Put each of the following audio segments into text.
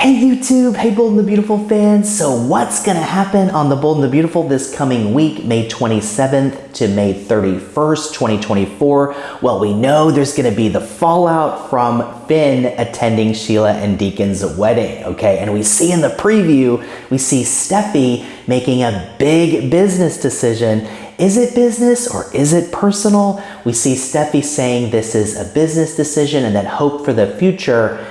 Hey YouTube, hey Bold and the Beautiful fans. So what's gonna happen on the Bold and the Beautiful this coming week, May 27th to May 31st, 2024? Well, we know there's gonna be the fallout from Finn attending Sheila and Deacon's wedding, okay? And we see in the preview, we see Steffy making a big business decision. Is it business or is it personal? We see Steffy saying this is a business decision and that hope for the future,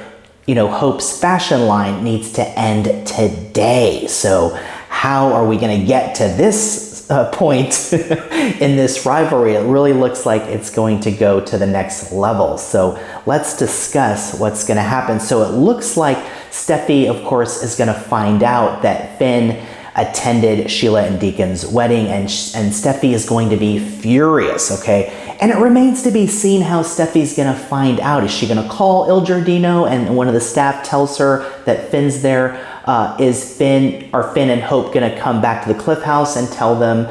you know, Hope's fashion line needs to end today. So how are we going to get to this point in this rivalry? It really looks like it's going to go to the next level. So let's discuss what's going to happen. So it looks like Steffy, of course, is going to find out that Finn attended Sheila and Deacon's wedding, and Steffy is going to be furious, okay? And it remains to be seen how Steffy's gonna find out. Is she gonna call Il Giardino and one of the staff tells her that Finn's there? Are Finn and Hope gonna come back to the Cliff House and tell them?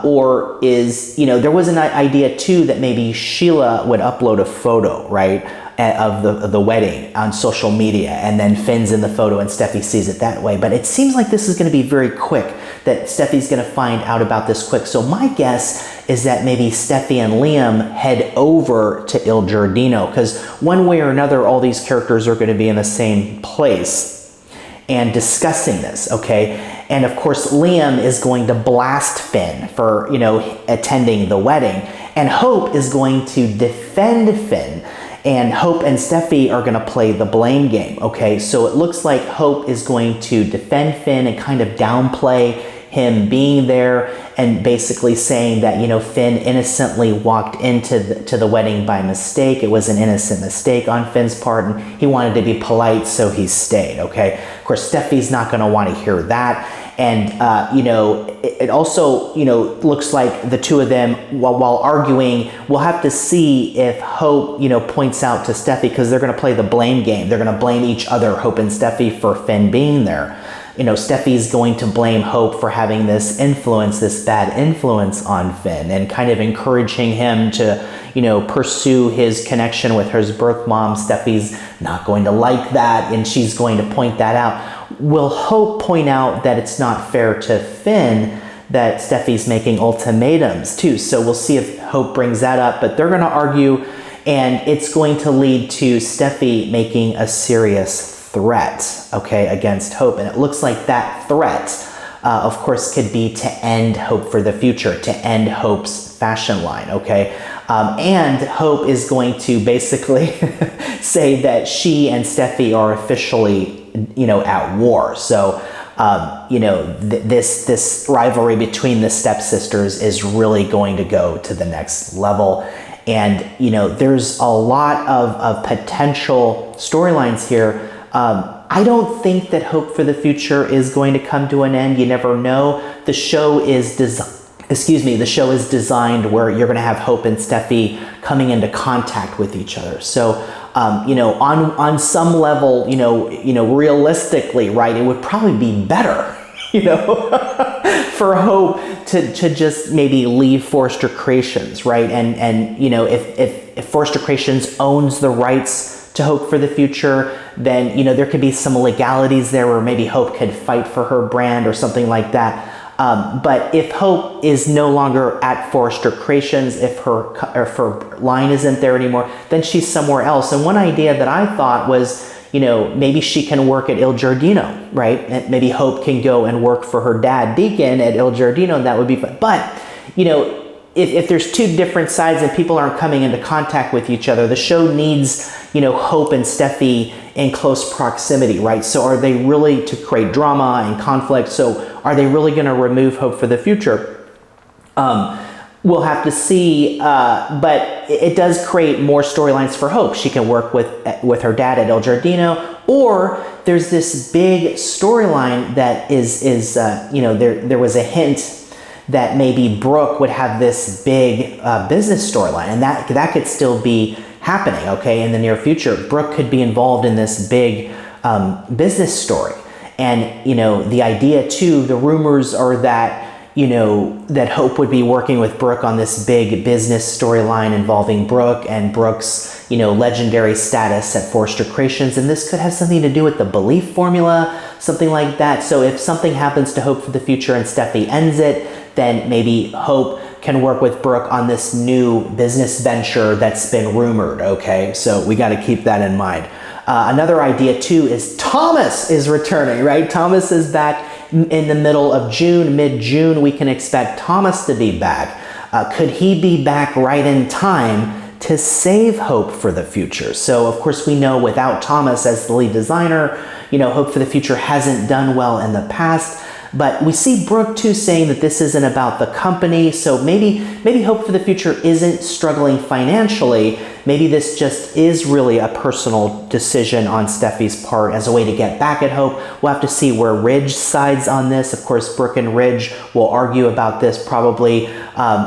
Or is, you know, there was an idea too that maybe Sheila would upload a photo, right, of the wedding on social media, and then Finn's in the photo and Steffy sees it that way. But it seems like this is going to be very quick, that Steffy's going to find out about this quick. So my guess is that maybe Steffy and Liam head over to Il Giardino, because one way or another, all these characters are going to be in the same place and discussing this, okay? And of course, Liam is going to blast Finn for, you know, attending the wedding, and Hope is going to defend Finn. And Hope and Steffy are going to play the blame game, okay? So it looks like Hope is going to defend Finn and kind of downplay him being there and basically saying that, you know, Finn innocently walked into the wedding by mistake. It was an innocent mistake on Finn's part, and he wanted to be polite, so he stayed, okay? Of course, Steffy's not going to want to hear that. And, you know, it also, you know, looks like the two of them, while arguing, we'll have to see if Hope, you know, points out to Steffy, because they're going to play the blame game. They're going to blame each other, Hope and Steffy, for Finn being there. You know, Steffy's going to blame Hope for having this bad influence on Finn, and kind of encouraging him to, you know, pursue his connection with his birth mom. Steffy's not going to like that, and she's going to point that out. Will Hope point out that it's not fair to Finn that Steffy's making ultimatums too? So we'll see if Hope brings that up, but they're going to argue, and it's going to lead to Steffy making a serious threat, okay, against Hope. And it looks like that threat, of course, could be to end Hope for the future, to end Hope's fashion line, okay? And Hope is going to basically say that she and Steffy are officially, you know, at war. So, you know, this rivalry between the stepsisters is really going to go to the next level. And, you know, there's a lot of potential storylines here. I don't think that Hope for the Future is going to come to an end. You never know. The show is designed where you're going to have Hope and Steffy coming into contact with each other. So, you know, on some level, you know, realistically, right, it would probably be better, you know, for Hope to just maybe leave Forrester Creations, right? And you know, if Forrester Creations owns the rights to Hope for the Future, then, you know, there could be some legalities there where maybe Hope could fight for her brand or something like that. But if Hope is no longer at Forrester Creations, if her line isn't there anymore, then she's somewhere else. And one idea that I thought was, you know, maybe she can work at Il Giardino, right? And maybe Hope can go and work for her dad, Deacon, at Il Giardino, and that would be fun. But, you know, if there's two different sides and people aren't coming into contact with each other, the show needs, you know, Hope and Steffy in close proximity, right? So are they really, to create drama and conflict, so are they really going to remove Hope for the Future? We'll have to see, but it does create more storylines for Hope. She can work with her dad at Il Giardino, or there's this big storyline that is you know, there was a hint that maybe Brooke would have this big business storyline, and that could still be happening, okay, in the near future. Brooke could be involved in this big business story. And, you know, the idea too, the rumors are that, that Hope would be working with Brooke on this big business storyline involving Brooke and Brooke's, legendary status at Forrester Creations. And this could have something to do with the belief formula, something like that. So if something happens to Hope for the future and Steffy ends it, then maybe Hope can work with Brooke on this new business venture that's been rumored, okay? So we got to keep that in mind. Another idea too is Thomas is returning, right? Thomas is back in the middle of June, mid-June. We can expect Thomas to be back. Could he be back right in time to save Hope for the future? So of course we know without Thomas as the lead designer, Hope for the Future hasn't done well in the past. But we see Brooke too saying that this isn't about the company, so maybe Hope for the Future isn't struggling financially. Maybe this just is really a personal decision on Steffy's part as a way to get back at Hope. We'll have to see where Ridge sides on this. Of course, Brooke and Ridge will argue about this probably.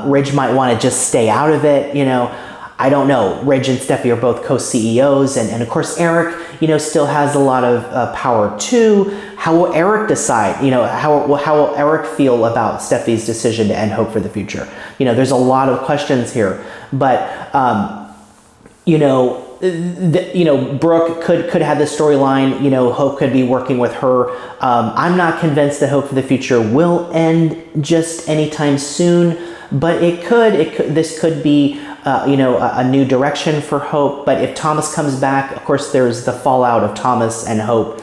Ridge might want to just stay out of it, I don't know. Ridge and Steffy are both co-CEOs, and of course Eric, still has a lot of power too. How will Eric decide? How will Eric feel about Steffy's decision to end Hope for the Future? There's a lot of questions here, but Brooke could have the storyline. Hope could be working with her. I'm not convinced that Hope for the Future will end just anytime soon, but it could. This could be a new direction for Hope. But if Thomas comes back, of course, there's the fallout of Thomas and Hope,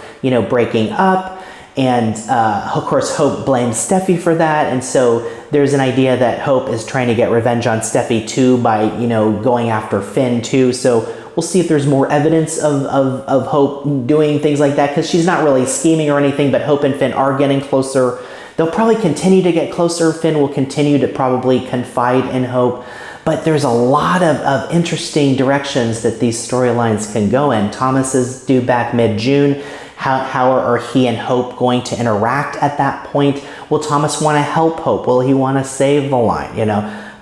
breaking up. And of course, Hope blames Steffy for that. And so there's an idea that Hope is trying to get revenge on Steffy too by, going after Finn too. So we'll see if there's more evidence of Hope doing things like that, because she's not really scheming or anything, but Hope and Finn are getting closer. They'll probably continue to get closer. Finn will continue to probably confide in Hope. But there's a lot of interesting directions that these storylines can go in. Thomas is due back mid-June. How are he and Hope going to interact at that point? Will Thomas want to help Hope? Will he want to save the line?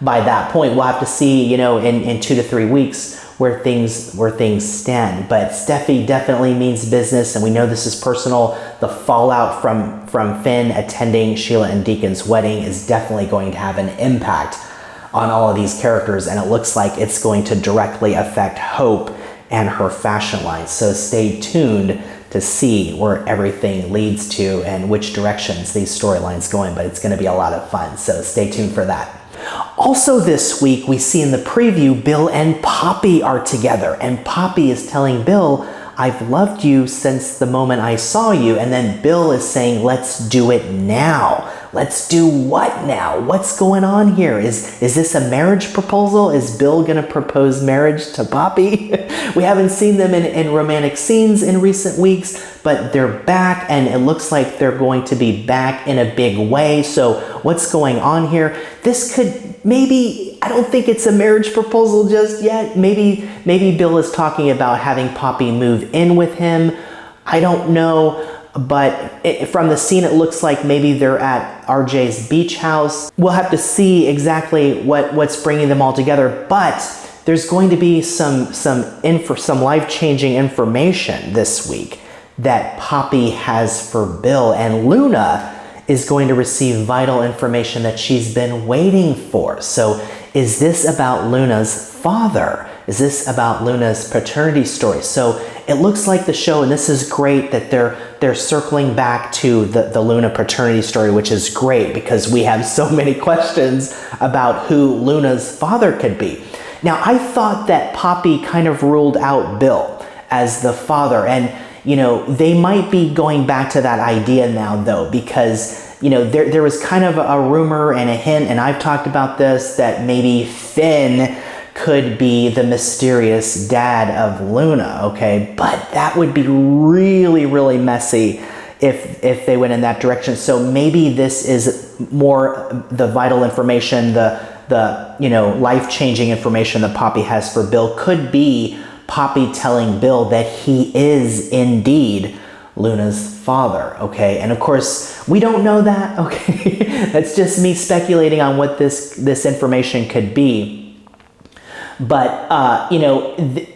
By that point, we'll have to see, in 2 to 3 weeks where things stand. But Steffy definitely means business, and we know this is personal. The fallout from Finn attending Sheila and Deacon's wedding is definitely going to have an impact on all of these characters, and it looks like it's going to directly affect Hope and her fashion line. So stay tuned to see where everything leads to and which directions these storylines go in, but it's going to be a lot of fun, so stay tuned for that. Also this week, we see in the preview, Bill and Poppy are together, and Poppy is telling Bill, I've loved you since the moment I saw you, and then Bill is saying, let's do it now. Let's do what now? What's going on here? Is this a marriage proposal? Is Bill gonna propose marriage to Poppy? We haven't seen them in romantic scenes in recent weeks, but they're back, and it looks like they're going to be back in a big way. So what's going on here? This could maybe, I don't think it's a marriage proposal just yet. Maybe Bill is talking about having Poppy move in with him. I don't know. But from the scene, it looks like maybe they're at RJ's beach house. We'll have to see exactly what's bringing them all together. But there's going to be some life-changing information this week that Poppy has for Bill. And Luna is going to receive vital information that she's been waiting for. So is this about Luna's father? Is this about Luna's paternity story? So it looks like the show, and this is great that they're circling back to the Luna paternity story, which is great because we have so many questions about who Luna's father could be. Now, I thought that Poppy kind of ruled out Bill as the father, and they might be going back to that idea now though, because there was kind of a rumor and a hint, and I've talked about this, that maybe Finn could be the mysterious dad of Luna, okay? But that would be really, really messy if they went in that direction. So maybe this is more the vital information, the life-changing information that Poppy has for Bill could be Poppy telling Bill that he is indeed Luna's father, okay? And of course, we don't know that, okay? That's just me speculating on what this information could be. But,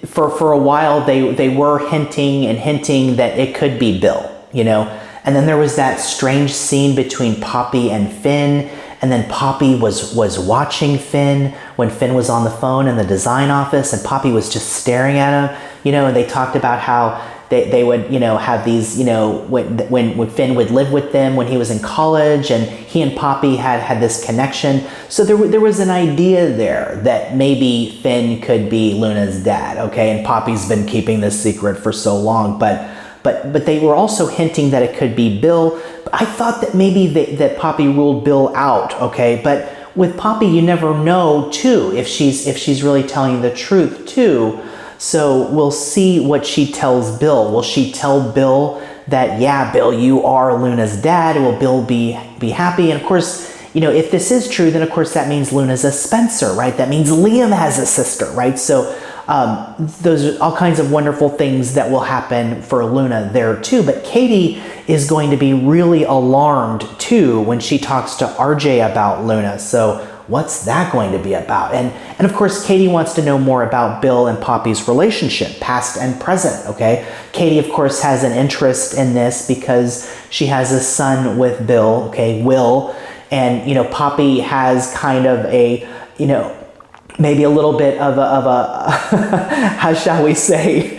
for a while, they were hinting that it could be Bill, And then there was that strange scene between Poppy and Finn, and then Poppy was watching Finn when Finn was on the phone in the design office, and Poppy was just staring at him, and they talked about how they would, have these, when Finn would live with them when he was in college, and he and Poppy had this connection. So there was an idea there that maybe Finn could be Luna's dad, okay? And Poppy's been keeping this secret for so long, but they were also hinting that it could be Bill. I thought that maybe that Poppy ruled Bill out, okay? But with Poppy, you never know too if she's really telling the truth too. So we'll see what she tells Bill. Will she tell Bill that, yeah, Bill, you are Luna's dad? Will Bill be happy? And of course, if this is true, then of course that means Luna's a Spencer, right? That means Liam has a sister, right? So those are all kinds of wonderful things that will happen for Luna there too. But Katie is going to be really alarmed too when she talks to RJ about Luna. So what's that going to be about? And of course, Katie wants to know more about Bill and Poppy's relationship, past and present, okay? Katie, of course, has an interest in this because she has a son with Bill, okay, Will. And, Poppy has kind of a, maybe a little bit of a how shall we say,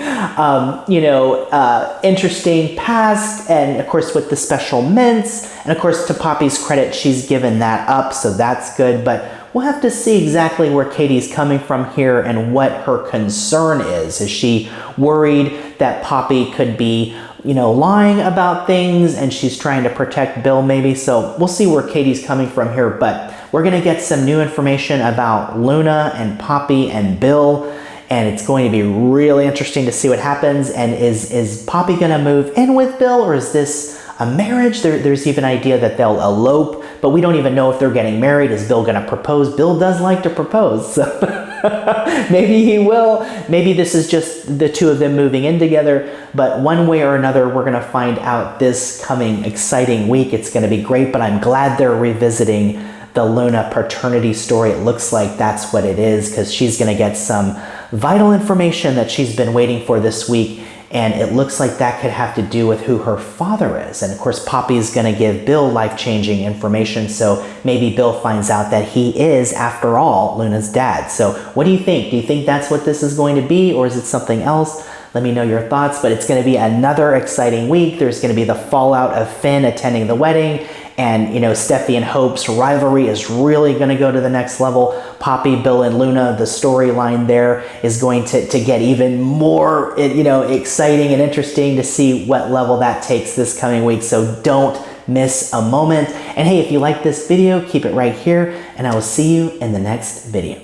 interesting past, and of course with the special mints, and of course to Poppy's credit, she's given that up, so that's good, but we'll have to see exactly where Katie's coming from here and what her concern is. Is she worried that Poppy could be, lying about things and she's trying to protect Bill maybe? So we'll see where Katie's coming from here, but we're going to get some new information about Luna and Poppy and Bill, and it's going to be really interesting to see what happens. And is Poppy going to move in with Bill, or is this a marriage? There's even an idea that they'll elope, but we don't even know if they're getting married. Is Bill going to propose? Bill does like to propose, so maybe he will. Maybe this is just the two of them moving in together, but one way or another, we're going to find out this coming exciting week. It's going to be great, but I'm glad they're revisiting the Luna paternity story. It looks like that's what it is, because she's going to get some vital information that she's been waiting for this week, and it looks like that could have to do with who her father is. And of course, Poppy's going to give Bill life-changing information, so maybe Bill finds out that he is, after all, Luna's dad. So what do you think? Do you think that's what this is going to be, or is it something else? Let me know your thoughts, but it's going to be another exciting week. There's going to be the fallout of Finn attending the wedding, and Steffy and Hope's rivalry is really going to go to the next level. Poppy, Bill, and Luna, the storyline there is going to get even more exciting and interesting to see what level that takes this coming week. So don't miss a moment. And hey, if you like this video, keep it right here, and I will see you in the next video.